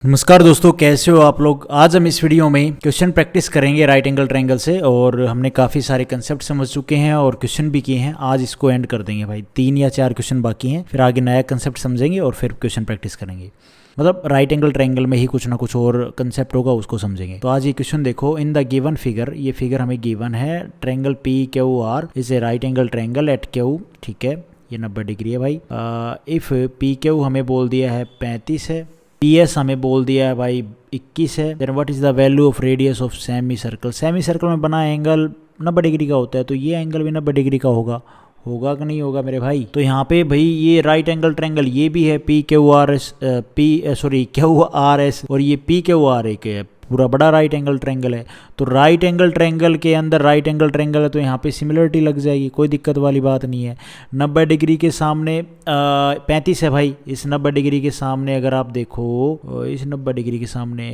नमस्कार दोस्तों, कैसे हो आप लोग। आज हम इस वीडियो में क्वेश्चन प्रैक्टिस करेंगे राइट एंगल ट्रायंगल से। और हमने काफ़ी सारे कंसेप्ट समझ चुके हैं और क्वेश्चन भी किए हैं। आज इसको एंड कर देंगे भाई। 3 या 4 क्वेश्चन बाकी हैं, फिर आगे नया कंसेप्ट समझेंगे और फिर क्वेश्चन प्रैक्टिस करेंगे। मतलब राइट एंगल ट्रायंगल में ही कुछ ना कुछ और कंसेप्ट होगा, उसको समझेंगे। तो आज ये क्वेश्चन देखो, इन द गिवन फिगर, ये फिगर हमें गिवन है, triangle P Q R is a right angle triangle eight Q. ठीक है, ये 90 डिग्री है भाई। इफ़ पी क्यू हमें बोल दिया है 35 है, पी एस हमें बोल दिया है भाई 21 है। Then what is the value of radius of semi circle. Semi circle में बना एंगल 90 डिग्री का होता है, तो ये एंगल भी 90 डिग्री का होगा। होगा कि नहीं होगा मेरे भाई। तो यहाँ पे भाई ये राइट एंगल ट्रायंगल ये भी है P Q R S, Q R S, और ये पी क्यू आर एक है, पूरा बड़ा राइट एंगल ट्रायंगल है। तो राइट एंगल ट्रायंगल के अंदर राइट एंगल ट्रायंगल है, तो यहाँ पे सिमिलरिटी लग जाएगी, कोई दिक्कत वाली बात नहीं है। 90 डिग्री के सामने 35 है भाई। इस 90 डिग्री के सामने अगर आप देखो, इस 90 डिग्री के सामने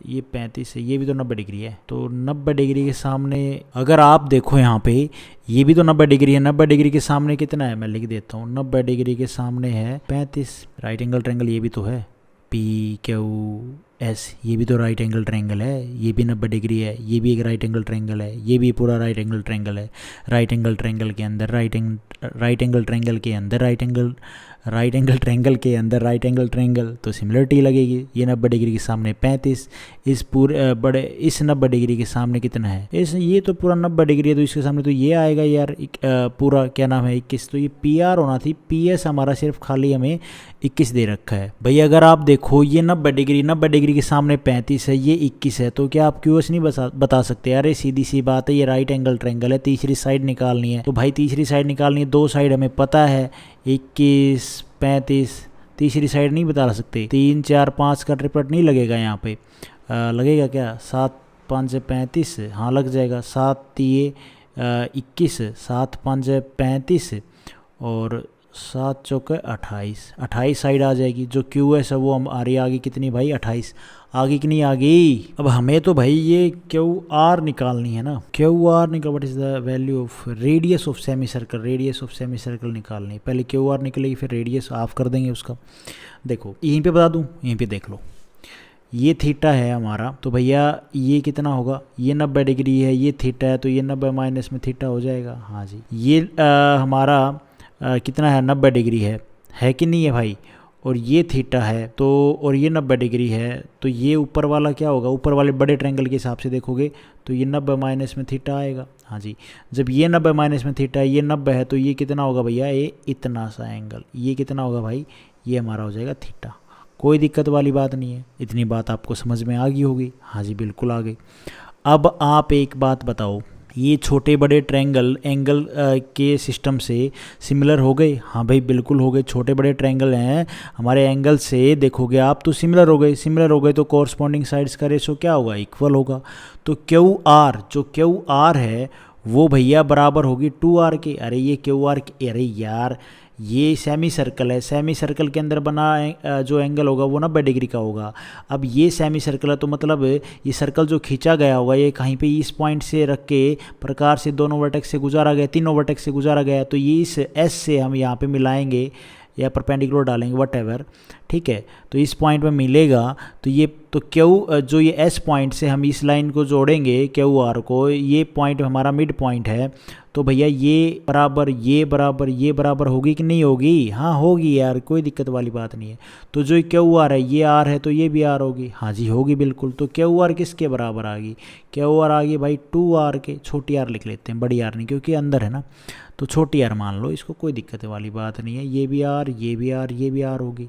ये 35 है, ये भी तो 90 डिग्री है। तो 90 डिग्री के सामने अगर आप देखो यहाँ पे, ये भी तो 90 डिग्री है। 90 डिग्री के सामने कितना है, मैं लिख देता हूँ। 90 डिग्री के सामने है 35। राइट एंगल ट्रायंगल ये भी तो है, पी क्यू एस, ये भी तो राइट एंगल ट्रायंगल है। ये भी 90 डिग्री है, ये भी एक राइट एंगल ट्रायंगल है, ये भी पूरा राइट एंगल ट्रायंगल है। राइट एंगल ट्रायंगल के अंदर राइट एंगल ट्रायंगल के अंदर राइट एंगल ट्रायंगल के अंदर राइट एंगल ट्रायंगल, तो सिमिलरिटी लगेगी। ये 90 डिग्री के सामने 35, इस पूरे बड़े इस 90 डिग्री के सामने कितना है, ये तो पूरा 90 डिग्री है, तो इसके सामने तो ये आएगा यार, पूरा क्या नाम है 21। तो ये पी आर होना थी, पी एस हमारा सिर्फ खाली हमें 21 दे रखा है भाई। अगर आप देखो ये 90 डिग्री के सामने 35 है, ये 21 है, तो क्या आप क्यू एस नहीं बता सकते? अरे सीधी सी बात है, ये राइट एंगल ट्रायंगल है, तीसरी साइड निकालनी है। तो भाई तीसरी साइड निकालनी है, 2 साइड हमें पता है, 21 35, तीसरी साइड नहीं बता सकते। 3 4 5 का ट्रिपलेट नहीं लगेगा यहाँ पे। लगेगा क्या? 7 5 35, हाँ लग जाएगा। 7 3 21, 7 5 35 और 7 चौके 28 साइड आ जाएगी। जो क्यू एस है वो हम आ रही है आगे कितनी भाई, 28 आगे की नहीं आ गई। अब हमें तो भाई ये क्यू आर निकालनी है ना, क्यू आर निकाल। What is the value of radius of semi circle, radius of semi circle निकालनी है। पहले क्यू आर निकलेगी, फिर रेडियस ऑफ कर देंगे उसका। देखो यहीं पे बता दूं, यहीं पे देख लो, ये थीटा है हमारा, तो भैया ये कितना होगा, ये 90 डिग्री है, ये थीटा है, तो ये 90 माइनस में थीटा हो जाएगा। हाँ जी, ये हमारा कितना है, 90 डिग्री है कि नहीं है भाई। और ये थीटा है, तो और ये 90 डिग्री है, तो ये ऊपर वाला क्या होगा, ऊपर वाले बड़े ट्रायंगल के हिसाब से देखोगे तो ये 90 माइनस में थीटा आएगा। हाँ जी, जब ये 90 माइनस में थीटा है, ये 90 है, तो ये कितना होगा भैया, ये इतना सा एंगल, ये कितना होगा भाई, ये हमारा हो जाएगा थीटा। कोई दिक्कत वाली बात नहीं है। इतनी बात आपको समझ में आ गई होगी। हाँ जी बिल्कुल आ गई। अब आप एक बात बताओ, ये छोटे बड़े ट्रायंगल एंगल के सिस्टम से सिमिलर हो गए? हाँ भाई बिल्कुल हो गए। छोटे बड़े ट्रायंगल हैं हमारे, एंगल से देखोगे आप तो सिमिलर हो गए। सिमिलर हो गए तो कॉरस्पॉन्डिंग साइड्स का रेशो क्या होगा, इक्वल होगा। तो क्यू आर, जो क्यू आर है वो भैया बराबर होगी 2r के। अरे ये क्यू आर, अरे यार ये सेमी सर्कल है, सेमी सर्कल के अंदर बना जो एंगल होगा वो 90 डिग्री का होगा। अब ये सेमी सर्कल है, तो मतलब ये सर्कल जो खींचा गया होगा, ये कहीं पे इस पॉइंट से रख के प्रकार से दोनों वर्टेक्स से गुजारा गया, तीनों वर्टेक्स से गुजारा गया, तो ये इस एस से हम यहाँ पे मिलाएंगे या परपेंडिकुलर डालेंगे, वट। ठीक है, तो इस पॉइंट में मिलेगा, तो ये तो क्यू, जो ये एस पॉइंट से हम इस लाइन को जोड़ेंगे क्यू आर को, ये पॉइंट हमारा मिड पॉइंट है। तो भैया ये बराबर ये बराबर ये बराबर होगी कि नहीं होगी? हाँ होगी यार, कोई दिक्कत वाली बात नहीं है। तो जो क्यू आर है, ये आर है, तो ये भी आर होगी। हाँ जी होगी बिल्कुल। तो क्यू आर किसके बराबर आ गई, क्यू आर आ गई भाई 2r के। छोटी आर लिख लेते हैं, बड़ी आर नहीं, क्योंकि अंदर है ना, तो छोटी आर मान लो इसको, कोई दिक्कत वाली बात नहीं है। ये भी आर, ये भी आर, ये भी आर होगी।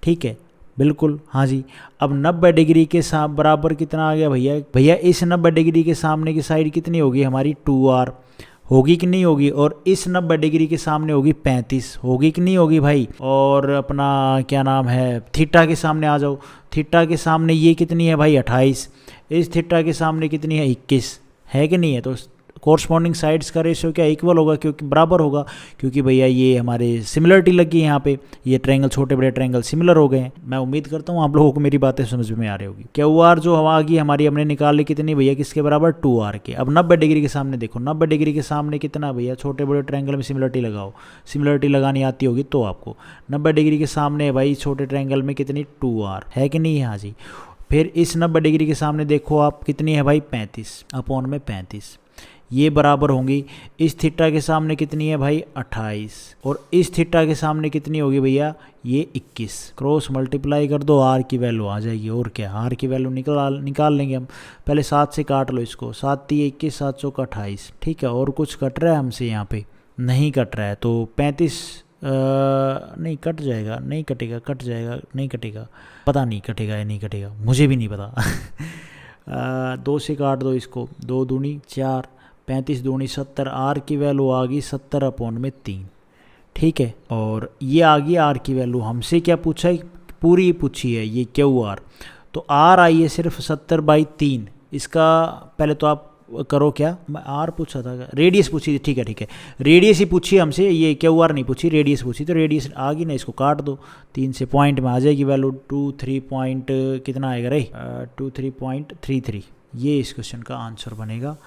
ठीक है बिल्कुल। हाँ जी, अब 90 डिग्री के साथ बराबर कितना आ गया भैया, भैया इस 90 डिग्री के सामने की साइड कितनी होगी हमारी, 2r होगी कि नहीं होगी। और इस 90 डिग्री के सामने होगी 35, होगी कि नहीं होगी भाई। और अपना क्या नाम है, थीटा के सामने आ जाओ, थीटा के सामने ये कितनी है भाई, 28। इस थीटा के सामने कितनी है, 21, है कि नहीं है। तो कोरस्पॉन्डिंग साइड्स का रेशियो क्या इक्वल होगा, क्योंकि बराबर होगा, क्योंकि भैया ये हमारे सिमिलरिटी लगी है यहाँ पे, ये ट्रायंगल छोटे बड़े ट्रायंगल सिमिलर हो गए हैं। मैं उम्मीद करता हूँ आप लोगों को मेरी बातें समझ में आ रही होगी। QR जो हवा आ गई हमारी, हमने निकाल ली कितनी भैया, किसके बराबर 2R के। अब 90 डिग्री के सामने देखो, 90 डिग्री के सामने कितना भैया, छोटे बड़े ट्रायंगल में सिमिलरिटी लगाओ, सिमिलरिटी लगानी आती होगी तो आपको 90 डिग्री के सामने भाई छोटे ट्रायंगल में कितनी 2R है कि नहीं है, हाँ जी। फिर इस 90 डिग्री के सामने देखो आप कितनी है भाई 35 अपॉन में 35, ये बराबर होंगी इस थीटा के सामने कितनी है भाई 28, और इस थीटा के सामने कितनी होगी भैया ये 21। क्रॉस मल्टीप्लाई कर दो, आर की वैल्यू आ जाएगी, और क्या आर की वैल्यू निकाल लेंगे हम। पहले 7 से काट लो इसको, 7 3 21 7 चौक 28, ठीक है। और कुछ कट रहा है हमसे यहाँ पे, नहीं कट रहा है, तो 35 नहीं कट जाएगा, नहीं कटेगा, कट जाएगा, नहीं कटेगा, पता नहीं कटेगा या नहीं कटेगा, मुझे भी नहीं पता। 2 से काट दो इसको, 2 दूनी 4, 35 दूनी 70, आर की वैल्यू आ गई 70 अपॉन में 3, ठीक है। और ये आ गई आर की वैल्यू, हमसे क्या पूछा है, पूरी पूछी है ये QR, तो आर आई है सिर्फ 70/3। इसका पहले तो आप करो क्या, मैं आर पूछा था, रेडियस पूछी थी, ठीक है ठीक है, रेडियस ही पूछी हमसे, ये QR नहीं पूछी, रेडियस पूछी, तो रेडियस आ गई ना, इसको काट दो 3 से, पॉइंट में आ जाएगी वैल्यू 23 पॉइंट कितना आएगा रे 23.33, ये इस क्वेश्चन का आंसर बनेगा।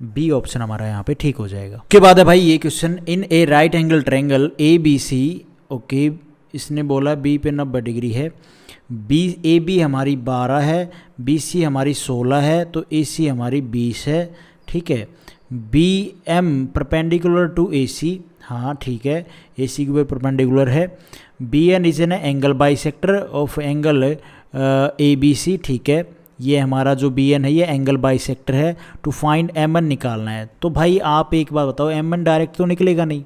बी ऑप्शन हमारा यहाँ पे ठीक हो जाएगा। उसके बाद है भाई ये question, in a right angle triangle ABC, okay, इसने बोला B पे 90 डिग्री है, AB हमारी 12 है, BC हमारी 16 है, तो AC हमारी 20 है, ठीक है। BM परपेंडिकुलर टू AC, हाँ ठीक है, AC के ऊपर परपेंडिकुलर है। BN is an angle bisector of angle ABC, ठीक है, ये हमारा जो BN है ये एंगल बाइसेक्टर है। टू फाइंड MN निकालना है। तो भाई आप एक बात बताओ, MN डायरेक्ट तो निकलेगा नहीं,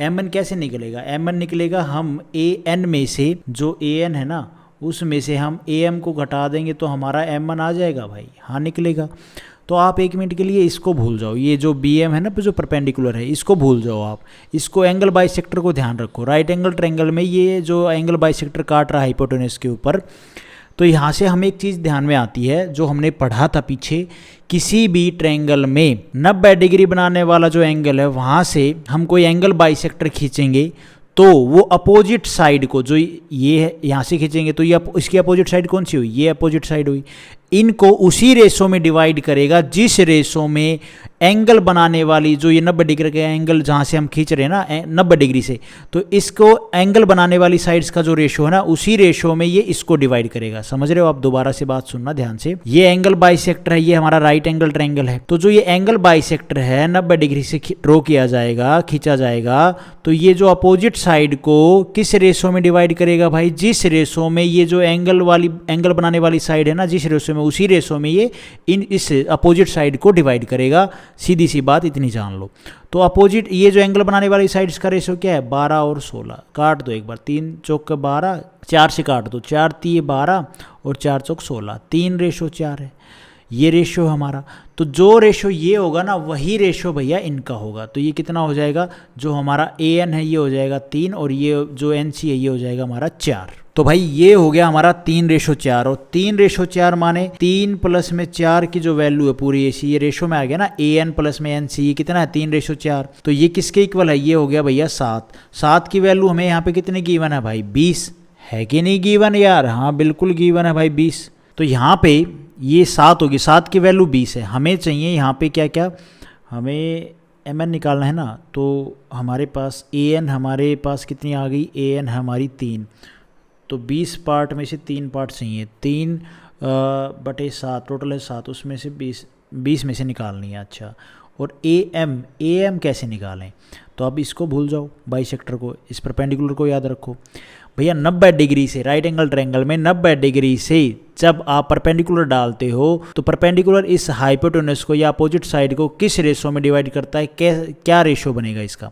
MN कैसे निकलेगा, MN निकलेगा हम AN में से, जो AN है ना उसमें से हम AM को घटा देंगे तो हमारा MN आ जाएगा भाई, हाँ निकलेगा। तो आप 1 मिनट के लिए इसको भूल जाओ, ये जो BM है ना जो परपेंडिकुलर है इसको भूल जाओ आप, इसको एंगल बाइसेक्टर को ध्यान रखो। राइट एंगल ट्रायंगल में ये जो एंगल बाइसेक्टर काट रहा है हाइपोटेनस के ऊपर, तो यहाँ से हमें एक चीज़ ध्यान में आती है जो हमने पढ़ा था पीछे, किसी भी ट्रायंगल में 90 डिग्री बनाने वाला जो एंगल है वहाँ से हम कोई एंगल बाइसेक्टर खींचेंगे तो वो अपोजिट साइड को, जो ये है यहाँ से खींचेंगे तो ये इसकी अपोजिट साइड कौन सी हुई, ये अपोजिट साइड हुई, इनको उसी रेशो में डिवाइड करेगा जिस रेशो में एंगल बनाने वाली, जो ये 90 डिग्री का एंगल जहाँ से हम खींच रहे हैं ना 90 डिग्री से, तो इसको एंगल बनाने वाली साइड्स का जो रेशो है ना उसी रेशो में ये इसको डिवाइड करेगा। समझ रहे हो आप, दोबारा से बात सुनना ध्यान से। ये एंगल बाइसेक्टर है, ये हमारा राइट एंगल ट्रायंगल है, तो जो ये एंगल बाइसेक्टर है 90 डिग्री से ड्रॉ किया जाएगा, खींचा जाएगा, तो ये जो अपोजिट साइड को किस रेशो में डिवाइड करेगा भाई, जिस रेशो में ये जो एंगल बनाने वाली साइड है ना, जिस रेशो में, उसी रेशो में ये इस अपोजिट साइड को डिवाइड करेगा। सीधी सी बात इतनी जान लो। तो अपोजिट ये जो एंगल बनाने वाली साइड्स का रेशो क्या है 12 और 16, काट दो एक बार, 3 चौक 12, 4 से काट दो, 4 3 12 और 4 चौक 16, 3:4 है ये रेशो हमारा। तो जो रेशो ये होगा ना वही रेशो भैया इनका होगा, तो ये कितना हो जाएगा, जो हमारा AN है ये हो जाएगा 3 और ये जो NC है ये हो जाएगा हमारा 4। तो भाई ये हो गया हमारा 3:4, और 3:4 माने 3 प्लस में 4 की जो वैल्यू है पूरी AC, ये रेशो में आ गया ना, AN प्लस में NC, ये कितना है 3:4, तो ये किसके इक्वल है, ये हो गया भैया 7। 7 की वैल्यू हमें यहाँ पे कितनी गिवन है भाई 20, है कि नहीं गिवन यार, हाँ बिल्कुल गिवन है भाई 20। तो यहाँ पे ये 7 होगी, 7 की वैल्यू 20 है, हमें चाहिए यहाँ पे क्या क्या, हमें MN निकालना है ना, तो हमारे पास AN हमारे पास कितनी आ गई, AN हमारी 3, तो 20 पार्ट में से 3 पार्ट चाहिए, 3/7 टोटल है 7, उसमें से 20 में से निकालनी है। अच्छा, और AM कैसे निकालें, तो अब इसको भूल जाओ, बाइसेक्टर को, इस परपेंडिकुलर को याद रखो भैया। 90 डिग्री से राइट एंगल ट्रायंगल में 90 डिग्री से जब आप परपेंडिकुलर डालते हो तो परपेंडिकुलर इस हाइपोटेनस को या अपोजिट साइड को किस रेशो में डिवाइड करता है, क्या रेशो बनेगा इसका,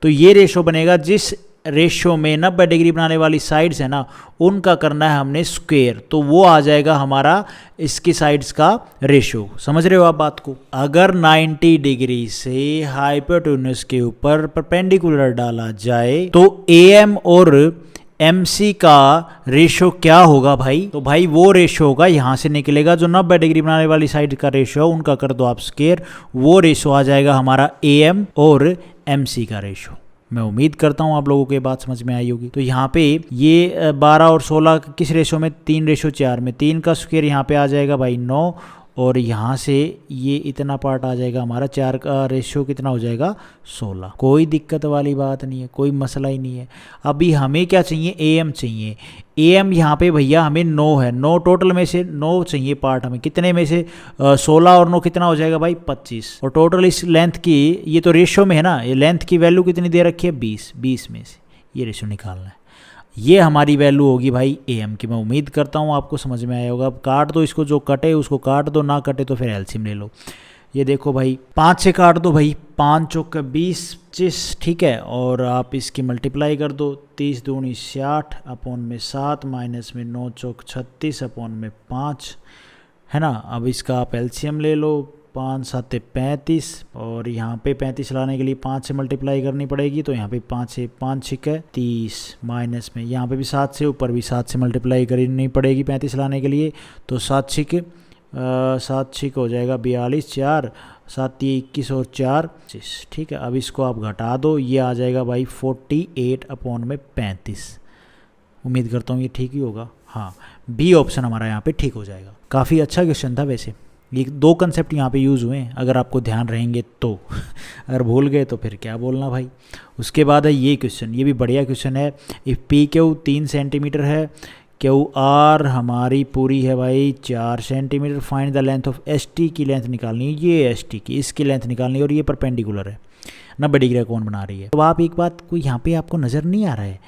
तो ये रेशो बनेगा जिस रेशो में 90 डिग्री बनाने वाली साइड्स है ना उनका करना है हमने स्क्वायर, तो वो आ जाएगा हमारा इसकी साइड्स का रेशो। समझ रहे हो आप बात को। अगर 90 डिग्री से हाइपोटेनस के ऊपर परपेंडिकुलर डाला जाए तो AM और MC का रेशो क्या होगा भाई? तो भाई वो रेशो होगा, यहाँ से निकलेगा जो 90 डिग्री बनाने वाली साइड का रेशो है उनका कर दो आप स्क्वायर, वो रेशो आ जाएगा हमारा AM और MC का रेशो। मैं उम्मीद करता हूँ आप लोगों को ये बात समझ में आई होगी। तो यहाँ पे ये 12 और 16 किस रेशो में? 3:4 में। 3 का स्क्वायर यहाँ पे आ जाएगा भाई 9, और यहाँ से ये इतना पार्ट आ जाएगा हमारा, 4 का रेशियो कितना हो जाएगा? 16। कोई दिक्कत वाली बात नहीं है, कोई मसला ही नहीं है। अभी हमें क्या चाहिए? AM चाहिए। AM यहाँ पे भैया हमें 9 है, 9 टोटल में से 9 चाहिए पार्ट हमें, कितने में से? 16 और 9 कितना हो जाएगा भाई? 25। और टोटल इस लेंथ की, ये तो रेशियो में है ना, ये लेंथ की वैल्यू कितनी दे रखी है? 20। 20 में से ये रेशियो निकालना है, ये हमारी वैल्यू होगी भाई AM की। मैं उम्मीद करता हूँ आपको समझ में आया होगा। अब काट दो इसको, जो कटे उसको काट दो, ना कटे तो फिर एलसीएम ले लो। ये देखो भाई 5 से काट दो भाई, 5 चौक 20, 25, ठीक है। और आप इसकी मल्टीप्लाई कर दो, 30 दूनी 60 अपॉन में 7 माइनस में 9 चौक 36 अपॉन में 5, है ना। अब इसका आप एलसीएम ले लो, 5 7 35, और यहाँ पे 35 लाने के लिए 5 से मल्टीप्लाई करनी पड़ेगी, तो यहाँ पे 5 से 5 छिक है 30, माइनस में यहाँ पे भी 7 से, ऊपर भी 7 से मल्टीप्लाई करनी पड़ेगी 35 लाने के लिए, तो 7 छिक हो जाएगा 42, 4 7 21 और 4 25, ठीक है। अब इसको आप घटा दो, ये आ जाएगा भाई 48 अपॉन में 35। उम्मीद करता हूँ ये ठीक ही होगा। हाँ, बी ऑप्शन हमारा यहाँ पे ठीक हो जाएगा। काफ़ी अच्छा क्वेश्चन था वैसे। ये 2 कंसेप्ट यहाँ पे यूज़ हुए हैं, अगर आपको ध्यान रहेंगे तो। अगर भूल गए तो फिर क्या बोलना भाई। उसके बाद है ये क्वेश्चन, ये भी बढ़िया क्वेश्चन है। इफ़ PQ 3 सेंटीमीटर है, QR हमारी पूरी है भाई 4 centimetre, find the length of ST की लेंथ निकालनी है, ये ST की, इसकी लेंथ निकालनी है, और ये परपेंडिकुलर है, 90 डिग्री का कोण बना रही है। तो आप एक बात को यहाँ पे आपको नज़र नहीं आ रहा है,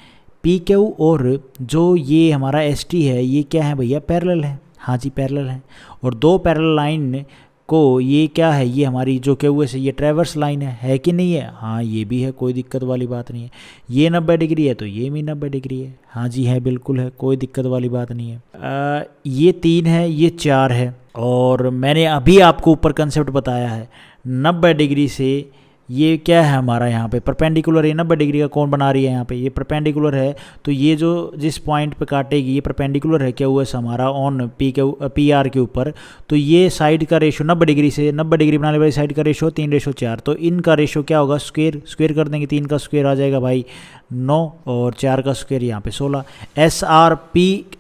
PQ और जो ये हमारा ST है ये क्या है भैया? पैरेलल है। हाँ जी पैरेलल है। और 2 पैरेलल लाइन को ये क्या है? ये हमारी जो QS से ये ट्रैवर्स लाइन है कि नहीं है? हाँ ये भी है, कोई दिक्कत वाली बात नहीं है। ये 90 डिग्री है तो ये भी 90 डिग्री है। हाँ जी है, बिल्कुल है, कोई दिक्कत वाली बात नहीं है। ये 3 है, ये 4 है, और मैंने अभी आपको ऊपर कंसेप्ट बताया है 90 डिग्री से ये क्या है हमारा यहाँ पे परपेंडिकुलर है, 90 डिग्री का कोण बना रही है यहाँ पे, ये परपेंडिकुलर है। तो ये जो जिस पॉइंट पे काटेगी ये परपेंडिकुलर है क्या हुआ हमारा ऑन PR के ऊपर, तो ये साइड का रेशो 90 डिग्री से 90 डिग्री बनाने वाली साइड का रेशो 3:4, तो इनका रेशो क्या होगा? स्क्वायर कर देंगे, 3 का स्क्वायर आ जाएगा भाई 9, और 4 का स्क्वायर यहाँ पे 16।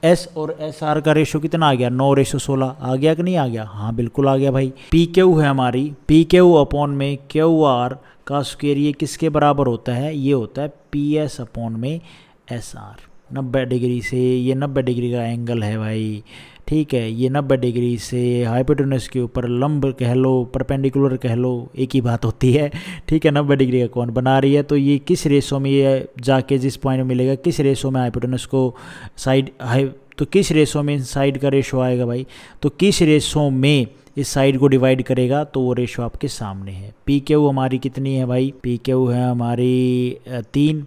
S और SR का रेशो कितना आ गया? 9:16 आ गया कि नहीं आ गया? हाँ बिल्कुल आ गया भाई। PQ है हमारी, PQ अपॉन में QR का स्क्वायर, ये किसके बराबर होता है? ये होता है PS अपॉन में SR। 90 डिग्री से ये 90 डिग्री का एंगल है भाई, ठीक है। ये 90 डिग्री से हाइपोटेनस के ऊपर लंब कह लो, परपेंडिकुलर कह लो, एक ही बात होती है, ठीक है। 90 डिग्री का कोण बना रही है, तो ये किस रेशो में ये जाके जिस पॉइंट में मिलेगा, किस रेशो में हाइपोटेनस को साइड तो किस रेशो में साइड का रेशो आएगा भाई? तो किस रेशो में इस साइड को डिवाइड करेगा, तो वो रेशो आपके सामने है। PQ हमारी कितनी है भाई? PQ है हमारी 3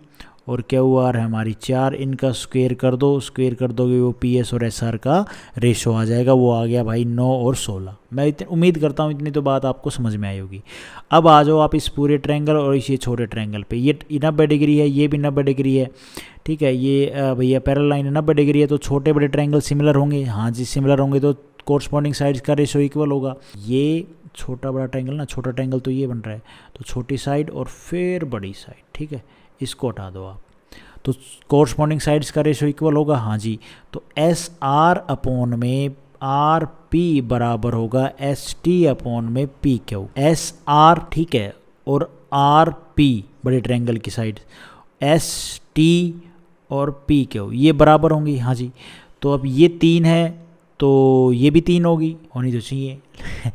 और QR है हमारी 4, इनका स्क्वायर कर दो, स्क्वायर कर दोगे वो PS और SR का रेशो आ जाएगा, वो आ गया भाई 9 और 16। मैं उम्मीद करता हूँ इतनी तो बात आपको समझ में आई होगी। अब आ जाओ आप इस पूरे ट्रायंगल और इस ये छोटे ट्रायंगल पे। ये 90 डिग्री है, ये भी 90 डिग्री है, ठीक है। ये भैया पैरेलल लाइन है, 90 डिग्री है, तो छोटे बड़े ट्रायंगल सिमिलर होंगे। हाँ जी सिमिलर होंगे, तो कोरस्पॉन्डिंग साइड्स का रेशो इक्वल होगा। ये छोटा बड़ा ट्रायंगल ना, छोटा ट्रायंगल तो ये बन रहा है, तो छोटी साइड और फिर बड़ी साइड, ठीक है, इसको हटा दो आप, तो कोरस्पॉन्डिंग साइड्स का रेशो इक्वल होगा। हाँ जी, तो SR अपॉन में RP बराबर होगा ST अपॉन में PQ। SR ठीक है, और RP बड़े ट्रायंगल की साइड, ST और PQ ये बराबर होंगी। हाँ जी, तो अब ये 3 है तो ये भी 3 होगी, होनी तो चाहिए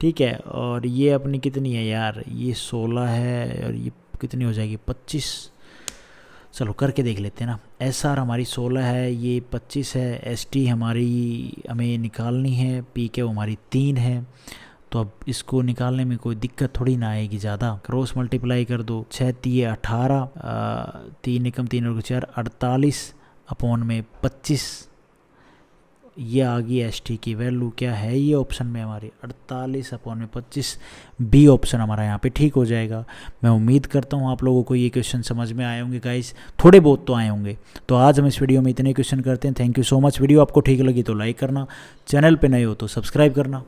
ठीक है। और ये अपनी कितनी है यार? ये 16 है, और ये कितनी हो जाएगी? 25। चलो करके देख लेते हैं ना। SR हमारी 16 है, ये 25 है, ST हमारी हमें निकालनी है, PQ हमारी 3 है। तो अब इसको निकालने में कोई दिक्कत थोड़ी ना आएगी ज़्यादा। क्रॉस मल्टीप्लाई कर दो, 6 3 18, 3 एकम 3 और 4 48 अपॉन में 25, ये आ गई एस टी की वैल्यू क्या है, ये ऑप्शन में हमारी 48/25 बी ऑप्शन हमारा यहाँ पे ठीक हो जाएगा। मैं उम्मीद करता हूँ आप लोगों को ये क्वेश्चन समझ में आए होंगे गाइस, थोड़े बहुत तो आए होंगे। तो आज हम इस वीडियो में इतने क्वेश्चन करते हैं। Thank you so much. Video आपको ठीक लगी तो लाइक करना, चैनल पे नए हो तो सब्सक्राइब करना।